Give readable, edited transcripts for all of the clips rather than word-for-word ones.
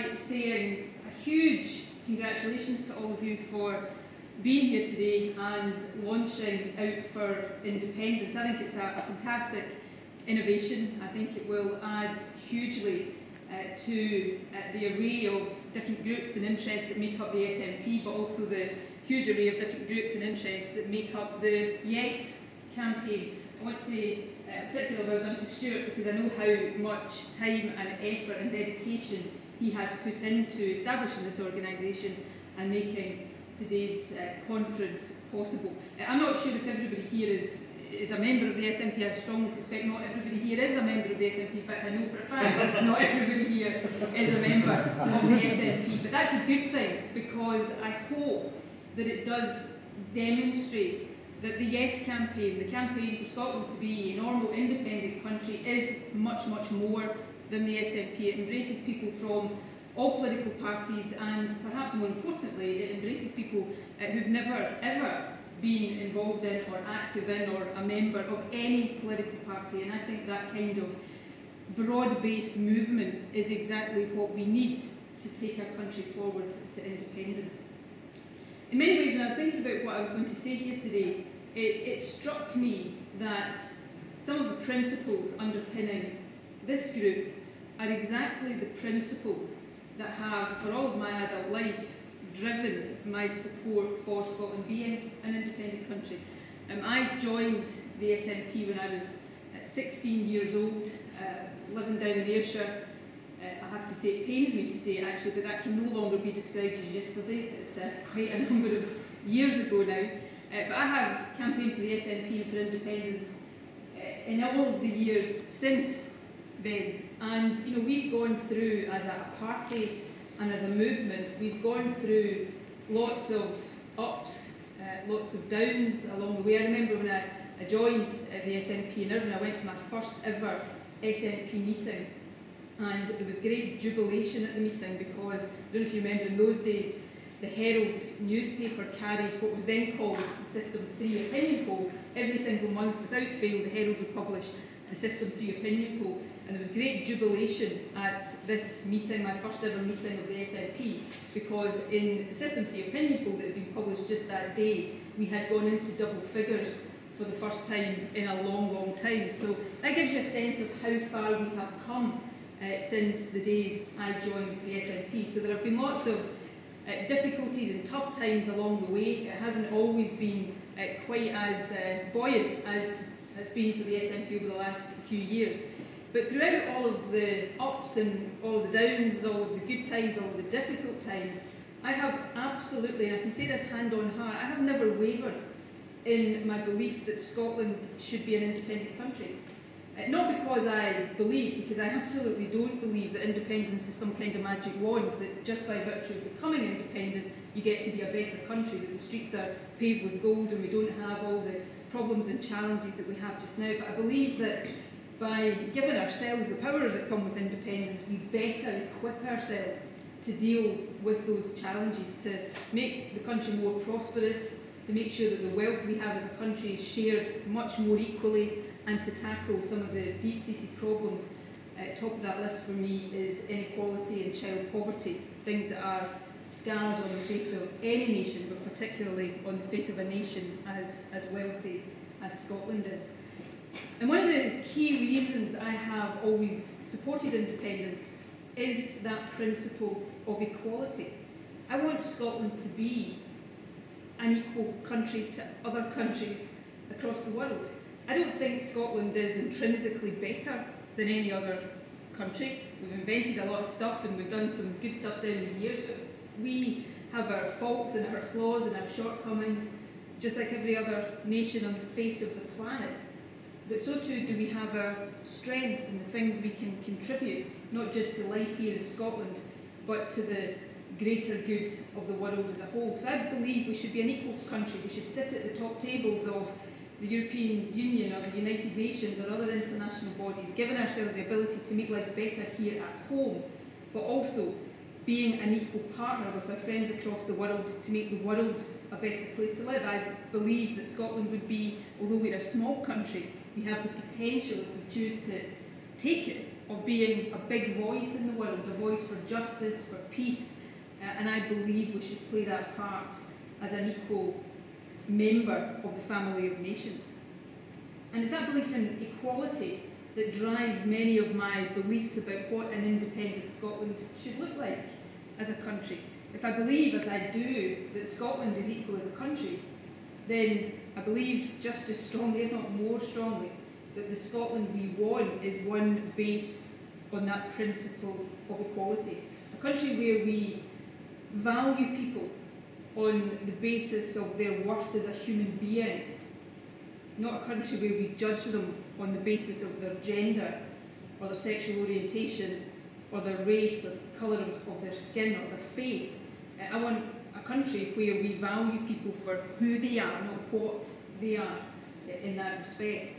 by saying a huge congratulations to all of you for being here today and launching Out for Independence. I think it's a fantastic innovation. I think it will add hugely to the array of different groups and interests that make up the SNP, but also the huge array of different groups and interests that make up the Yes campaign. I want to say particularly well done to Stuart, because I know how much time and effort and dedication he has put into establishing this organisation and making today's conference possible. I'm not sure if everybody here is a member of the SNP. I strongly suspect not everybody here is a member of the SNP. In fact, I know for a fact not everybody here is a member of the SNP. But that's a good thing, because I hope that it does demonstrate that the Yes campaign, the campaign for Scotland to be a normal, independent country, is much, much more than the SNP. It embraces people from all political parties, and perhaps more importantly, it embraces people who've never, ever been involved in or active in or a member of any political party. And I think that kind of broad-based movement is exactly what we need to take our country forward to independence. In many ways, when I was thinking about what I was going to say here today, it struck me that some of the principles underpinning this group are exactly the principles that have, for all of my adult life, driven my support for Scotland being an independent country. I joined the SNP when I was 16 years old, living down in Ayrshire. I have to say, it pains me to say it actually, but that can no longer be described as yesterday. It's quite a number of years ago now. But I have campaigned for the SNP and for independence in all of the years since then. And you know, we've gone through, as a party and as a movement, we've gone through lots of ups, lots of downs along the way. I remember when I joined the SNP in Irvine, I went to my first ever SNP meeting. And there was great jubilation at the meeting, because, I don't know if you remember, in those days, the Herald newspaper carried what was then called the System 3 opinion poll. Every single month, without fail, the Herald would publish the System 3 opinion poll. And there was great jubilation at this meeting, my first ever meeting of the SNP, because in the System 3 opinion poll that had been published just that day, we had gone into double figures for the first time in a long, long time. So that gives you a sense of how far we have come since the days I joined the SNP. So there have been lots of difficulties and tough times along the way. It hasn't always been quite as buoyant as it's been for the SNP over the last few years. But throughout all of the ups and all of the downs, all of the good times, all of the difficult times, I have absolutely, and I can say this hand on heart, I have never wavered in my belief that Scotland should be an independent country. Not because I believe, because I absolutely don't believe that independence is some kind of magic wand, that just by virtue of becoming independent you get to be a better country, that the streets are paved with gold and we don't have all the problems and challenges that we have just now. But I believe that by giving ourselves the powers that come with independence, we better equip ourselves to deal with those challenges, to make the country more prosperous, to make sure that the wealth we have as a country is shared much more equally, and to tackle some of the deep-seated problems. Top of that list for me is inequality and child poverty, things that are scars on the face of any nation, but particularly on the face of a nation as wealthy as Scotland is. And one of the key reasons I have always supported independence is that principle of equality. I want Scotland to be an equal country to other countries across the world. I don't think Scotland is intrinsically better than any other country. We've invented a lot of stuff and we've done some good stuff down the years, but we have our faults and our flaws and our shortcomings, just like every other nation on the face of the planet. But so too do we have our strengths and the things we can contribute, not just to life here in Scotland, but to the greater good of the world as a whole. So I believe we should be an equal country. We should sit at the top tables of the European Union or the United Nations or other international bodies, giving ourselves the ability to make life better here at home, but also being an equal partner with our friends across the world to make the world a better place to live. I believe that Scotland would be, although we're a small country, we have the potential, if we choose to take it, of being a big voice in the world, a voice for justice, for peace, and I believe we should play that part as an equal member of the family of nations. And it's that belief in equality that drives many of my beliefs about what an independent Scotland should look like as a country. If I believe, as I do, that Scotland is equal as a country, then I believe just as strongly, if not more strongly, that the Scotland we want is one based on that principle of equality. A country where we value people on the basis of their worth as a human being, not a country where we judge them on the basis of their gender or their sexual orientation or their race or the colour of their skin or their faith. I want a country where we value people for who they are, not what they are in that respect.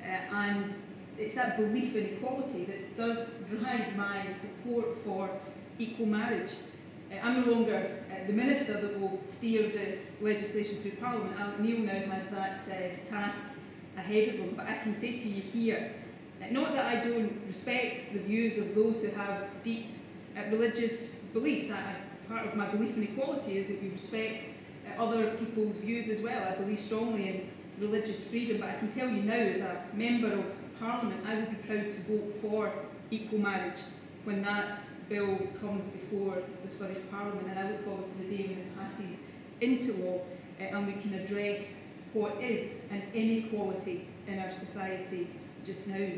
And it's that belief in equality that does drive my support for equal marriage. I'm no longer the minister that will steer the legislation through Parliament. Alec Neil now has that task ahead of him, but I can say to you here, not that I don't respect the views of those who have deep religious beliefs. Part of my belief in equality is that we respect other people's views as well. I believe strongly in religious freedom, but I can tell you now, as a member of Parliament, I would be proud to vote for equal marriage when that bill comes before the Scottish Parliament, and I look forward to the day when it passes into law and we can address what is an inequality in our society just now.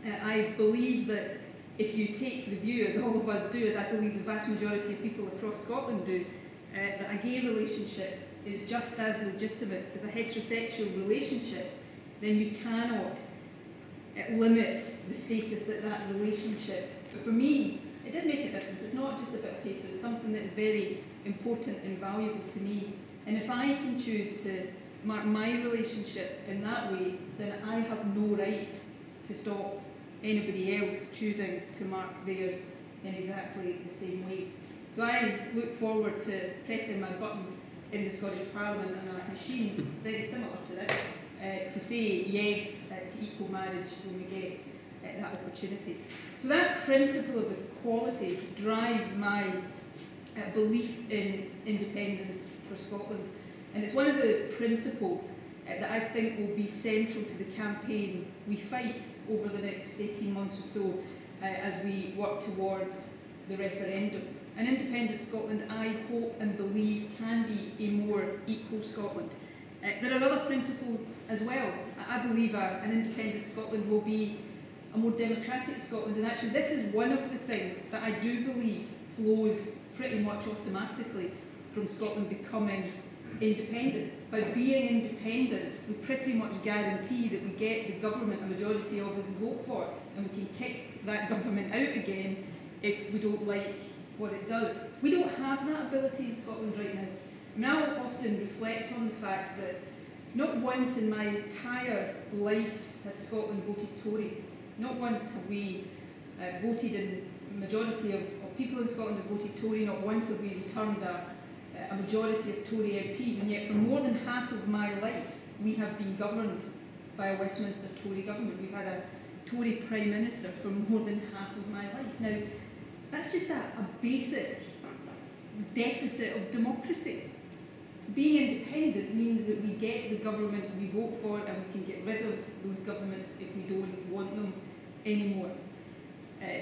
I believe that if you take the view, as all of us do, as I believe the vast majority of people across Scotland do, that a gay relationship is just as legitimate as a heterosexual relationship, then you cannot limit the status that that relationship. But for me, it did make a difference. It's not just a bit of paper, it's something that is very important and valuable to me. And if I can choose to mark my relationship in that way, then I have no right to stop anybody else choosing to mark theirs in exactly the same way. So I look forward to pressing my button in the Scottish Parliament and a machine very similar to this to say yes to equal marriage when we get that opportunity. So that principle of equality drives my belief in independence for Scotland, and it's one of the principles that I think will be central to the campaign we fight over the next 18 months or so as we work towards the referendum. An independent Scotland, I hope and believe, can be a more equal Scotland. There are other principles as well. I believe an independent Scotland will be a more democratic Scotland, and actually this is one of the things that I do believe flows pretty much automatically from Scotland becoming independent. By being independent, we pretty much guarantee that we get the government a majority of us vote for, and we can kick that government out again if we don't like what it does. We don't have that ability in Scotland right now. Now I often reflect on the fact that not once in my entire life has Scotland voted Tory. Not once have we voted, in the majority of people in Scotland have voted Tory. Not once have we returned a majority of Tory MPs, and yet for more than half of my life we have been governed by a Westminster Tory government. We've had a Tory Prime Minister for more than half of my life. Now, that's just a basic deficit of democracy. Being independent means that we get the government we vote for, and we can get rid of those governments if we don't want them anymore.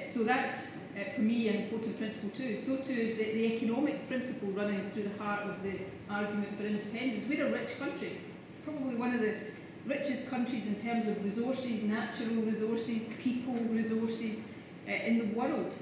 So that's, for me, an important principle too. So too is the economic principle running through the heart of the argument for independence. We're a rich country, probably one of the richest countries in terms of resources, natural resources, people resources in the world.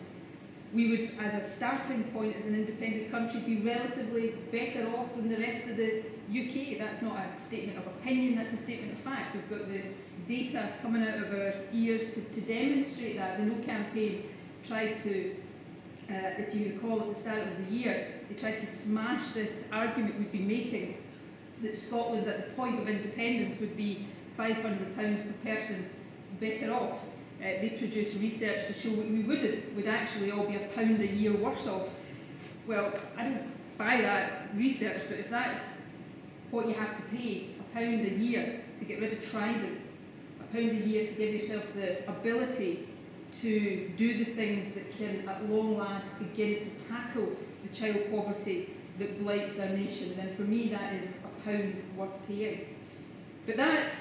We would, as a starting point as an independent country, be relatively better off than the rest of the UK. That's not a statement of opinion, that's a statement of fact. We've got the data coming out of our ears to demonstrate that. The No campaign tried to, if you recall at the start of the year, they tried to smash this argument we'd been making that Scotland at the point of independence would be £500 per person better off. They produced research to show we wouldn't. We'd actually all be £1 a year worse off. Well, I don't buy that research, but if that's what you have to pay, £1 a year to get rid of Trident, £1 a year to give yourself the ability to do the things that can at long last begin to tackle the child poverty that blights our nation, then for me that is £1 worth paying. But that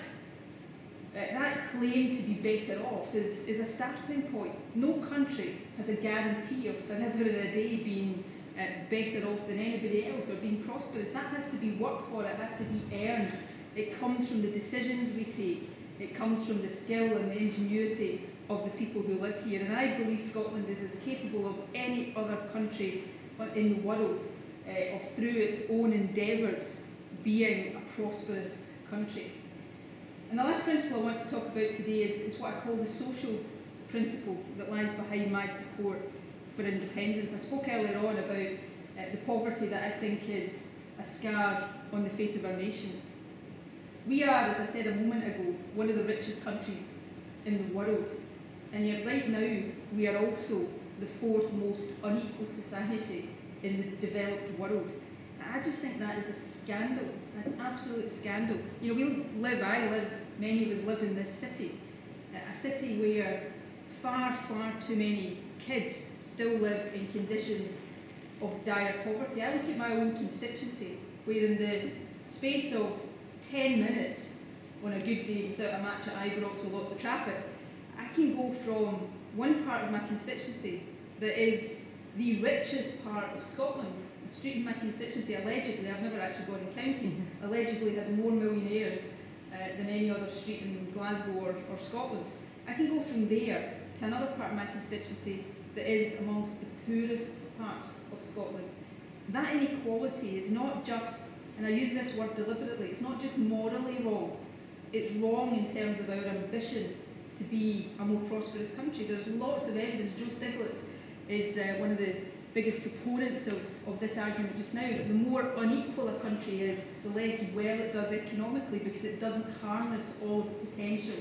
claim to be better off is a starting point. No country has a guarantee of forever and a day being better off than anybody else or being prosperous. That has to be worked for, it has to be earned. It comes from the decisions we take, it comes from the skill and the ingenuity of the people who live here. And I believe Scotland is as capable of any other country in the world of, through its own endeavours, being a prosperous country. And the last principle I want to talk about today is what I call the social principle that lies behind my support for independence. I spoke earlier on about the poverty that I think is a scar on the face of our nation. We are, as I said a moment ago, one of the richest countries in the world, and yet right now we are also the fourth most unequal society in the developed world. I just think that is a scandal, an absolute scandal. You know, many of us live in this city, a city where far, far too many kids still live in conditions of dire poverty. I look at my own constituency, where in the space of 10 minutes on a good day without a match at Ibrox with lots of traffic, I can go from one part of my constituency that is the richest part of Scotland. The street in my constituency, allegedly, I've never actually gone and counted, allegedly has more millionaires than any other street in Glasgow or Scotland. I can go from there to another part of my constituency that is amongst the poorest parts of Scotland. That inequality is not just, and I use this word deliberately, it's not just morally wrong, it's wrong in terms of our ambition to be a more prosperous country. There's lots of evidence. Joe Stiglitz is one of the biggest proponents of this argument just now, that the more unequal a country is, the less well it does economically, because it doesn't harness all the potential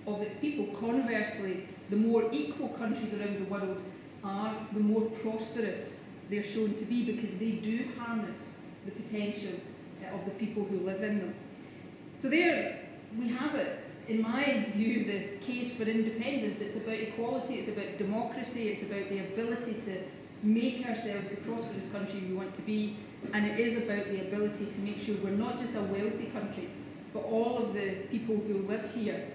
of its people. Conversely, the more equal countries around the world are, the more prosperous they're shown to be, because they do harness the potential of the people who live in them. So there we have it. In my view, the case for independence, it's about equality, it's about democracy, it's about the ability to make ourselves the prosperous country we want to be, and it is about the ability to make sure we're not just a wealthy country, but all of the people who live here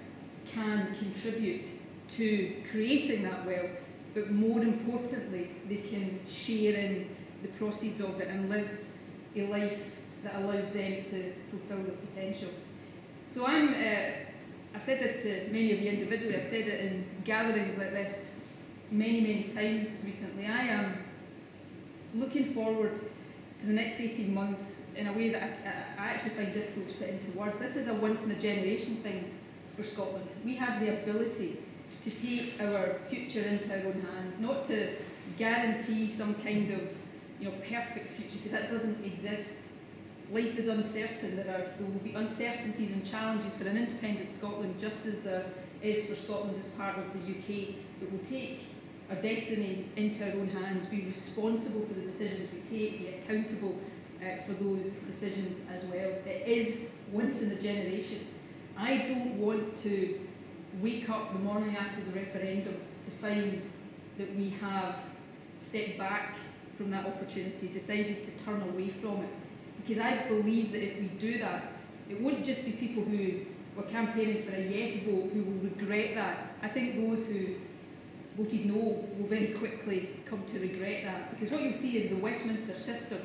can contribute to creating that wealth, but more importantly, they can share in the proceeds of it and live a life that allows them to fulfil their potential. So I've said this to many of you individually, I've said it in gatherings like this many, many times recently. I am looking forward to the next 18 months in a way that I actually find difficult to put into words. This is a once-in-a-generation thing for Scotland. We have the ability to take our future into our own hands, not to guarantee some kind of perfect future, because that doesn't exist. Life is uncertain. There will be uncertainties and challenges for an independent Scotland, just as there is for Scotland as part of the UK. But we'll take our destiny into our own hands, be responsible for the decisions we take, be accountable for those decisions as well. It is once in a generation. I don't want to wake up the morning after the referendum to find that we have stepped back from that opportunity, decided to turn away from it. Because I believe that if we do that, it won't just be people who were campaigning for a yes vote who will regret that. I think those who voted no will very quickly come to regret that. Because what you'll see is the Westminster system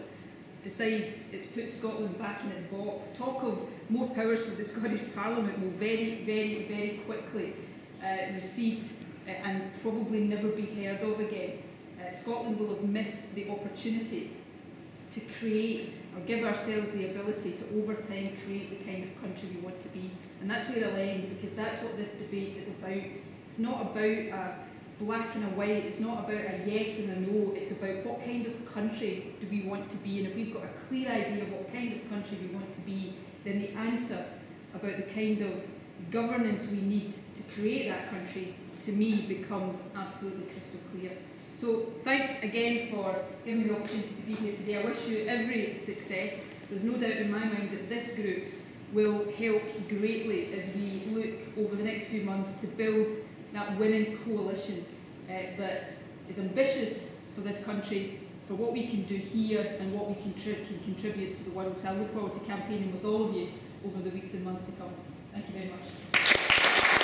decide it's put Scotland back in its box. Talk of more powers for the Scottish Parliament will very, very, very quickly recede and probably never be heard of again. Scotland will have missed the opportunity to create or give ourselves the ability to over time create the kind of country we want to be. And that's where I'll end, because that's what this debate is about. It's not about a black and a white, it's not about a yes and a no, it's about what kind of country do we want to be. And if we've got a clear idea of what kind of country we want to be, then the answer about the kind of governance we need to create that country, to me, becomes absolutely crystal clear. So thanks again for giving me the opportunity to be here today. I wish you every success. There's no doubt in my mind that this group will help greatly as we look over the next few months to build that winning coalition that is ambitious for this country, for what we can do here and what we can contribute to the world. So I look forward to campaigning with all of you over the weeks and months to come. Thank you very much.